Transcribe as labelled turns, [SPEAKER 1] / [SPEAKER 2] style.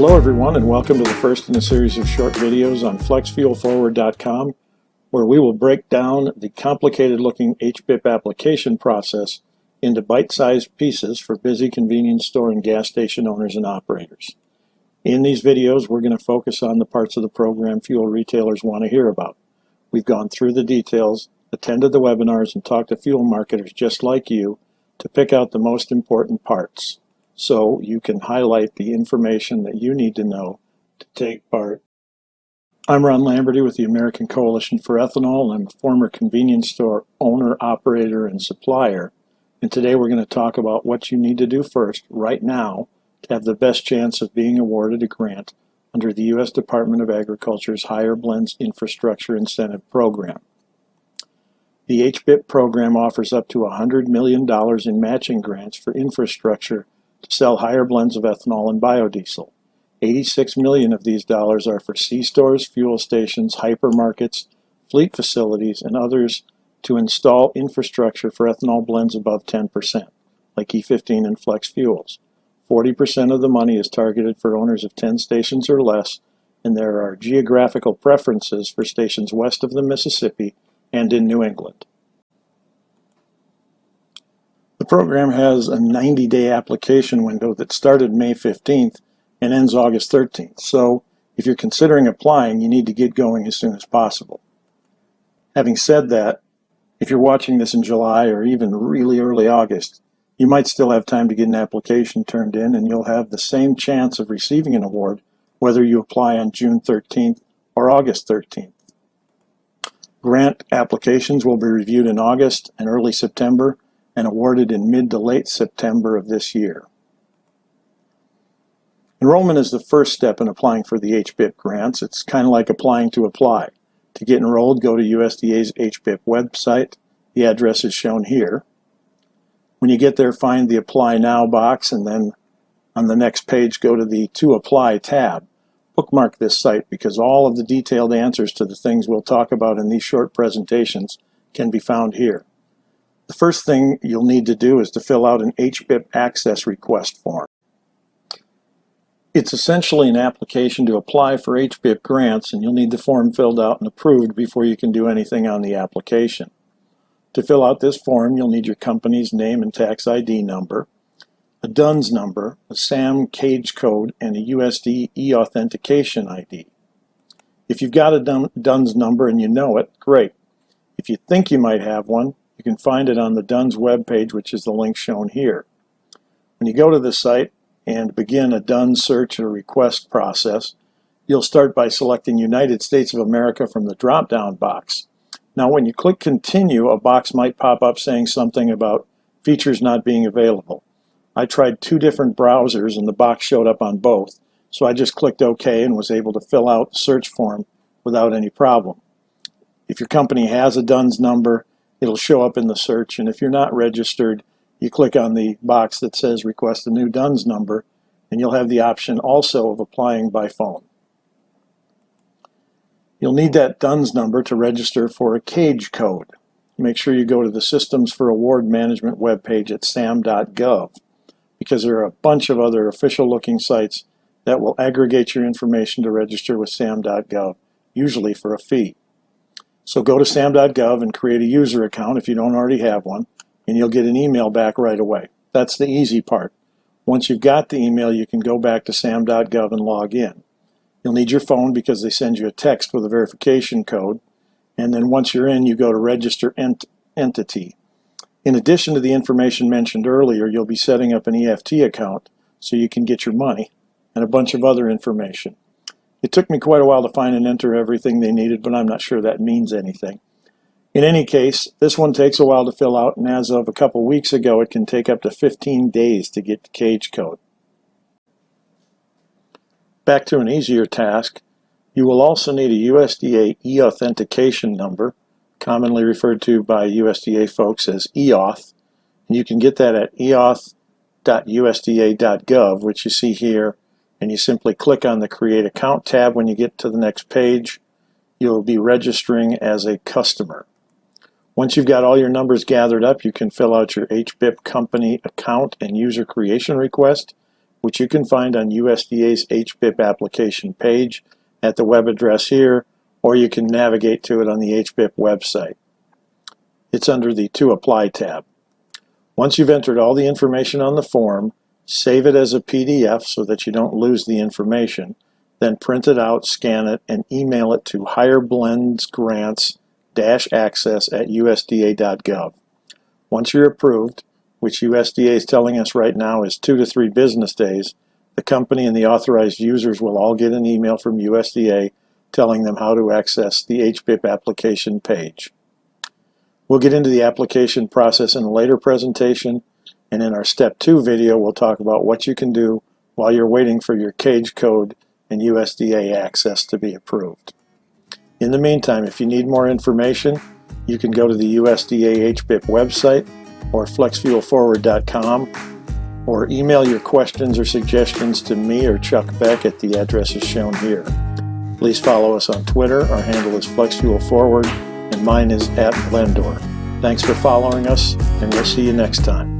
[SPEAKER 1] Hello everyone, and welcome to the first in a series of short videos on flexfuelforward.com, where we will break down the complicated looking HBIIP application process into bite-sized pieces for busy convenience store and gas station owners and operators. In these videos, we're going to focus on the parts of the program fuel retailers want to hear about. We've gone through the details, attended the webinars, and talked to fuel marketers just like you to pick out the most important parts, so you can highlight the information that you need to know to take part. I'm Ron Lamberty with the American Coalition for Ethanol. I'm a former convenience store owner, operator, and supplier. And today we're going to talk about what you need to do first, right now, to have the best chance of being awarded a grant under the U.S. Department of Agriculture's Higher Blends Infrastructure Incentive Program. The HBIIP program offers up to $100 million in matching grants for infrastructure to sell higher blends of ethanol and biodiesel. $86 million of these dollars are for C-stores, fuel stations, hypermarkets, fleet facilities, and others to install infrastructure for ethanol blends above 10%, like E15 and flex fuels. 40% of the money is targeted for owners of 10 stations or less, and there are geographical preferences for stations west of the Mississippi and in New England. The program has a 90-day application window that started May 15th and ends August 13th. So if you're considering applying, you need to get going as soon as possible. Having said that, if you're watching this in July or even really early August, you might still have time to get an application turned in, and you'll have the same chance of receiving an award whether you apply on June 13th or August 13th. Grant applications will be reviewed in August and early September and awarded in mid to late September of this year. Enrollment is the first step in applying for the HBIIP grants. It's kind of like applying to apply. To get enrolled, go to USDA's HBIIP website. The address is shown here. When you get there, find the Apply Now box, and then on the next page, go to the To Apply tab. Bookmark this site because all of the detailed answers to the things we'll talk about in these short presentations can be found here. The first thing you'll need to do is to fill out an HBIIP access request form. It's essentially an application to apply for HBIIP grants, and you'll need the form filled out and approved before you can do anything on the application. To fill out this form, you'll need your company's name and tax ID number, a DUNS number, a SAM cage code, and a USDA e-authentication ID. If you've got a DUNS number and you know it, great. If you think you might have one, you can find it on the DUNS webpage, which is the link shown here. When you go to the site and begin a DUNS search or request process, you'll start by selecting United States of America from the drop-down box. Now, when you click Continue, a box might pop up saying something about features not being available. I tried 2 different browsers and the box showed up on both, so I just clicked OK and was able to fill out the search form without any problem. If your company has a DUNS number, it'll show up in the search, and if you're not registered, you click on the box that says Request a new DUNS number, and you'll have the option also of applying by phone. You'll need that DUNS number to register for a cage code. Make sure you go to the Systems for Award Management webpage at sam.gov, because there are a bunch of other official-looking sites that will aggregate your information to register with sam.gov, usually for a fee. So go to sam.gov and create a user account if you don't already have one, and you'll get an email back right away. That's the easy part. Once you've got the email, you can go back to sam.gov and log in. You'll need your phone because they send you a text with a verification code, and then once you're in, you go to Register Entity. In addition to the information mentioned earlier, you'll be setting up an EFT account so you can get your money and a bunch of other information. It took me quite a while to find and enter everything they needed, but I'm not sure that means anything. In any case, this one takes a while to fill out, and as of a couple weeks ago, it can take up to 15 days to get the cage code. Back to an easier task, you will also need a USDA e-authentication number, commonly referred to by USDA folks as eAuth, and you can get that at eauth.usda.gov, which you see here, and you simply click on the Create Account tab when you get to the next page. You'll be registering as a customer. Once you've got all your numbers gathered up, you can fill out your HBIIP company account and user creation request, which you can find on USDA's HBIIP application page at the web address here, or you can navigate to it on the HBIIP website. It's under the To Apply tab. Once you've entered all the information on the form, save it as a PDF so that you don't lose the information, then print it out, scan it, and email it to higherblendsgrants-access@usda.gov. Once you're approved, which USDA is telling us right now is 2 to 3 business days, the company and the authorized users will all get an email from USDA telling them how to access the HBIIP application page. We'll get into the application process in a later presentation, and in our Step 2 video we'll talk about what you can do while you're waiting for your cage code and USDA access to be approved. In the meantime, if you need more information, you can go to the USDA HBIIP website or flexfuelforward.com, or email your questions or suggestions to me or Chuck Beck at the addresses shown here. Please follow us on Twitter. Our handle is flexfuelforward, and mine is @Blendor. Thanks for following us, and we'll see you next time.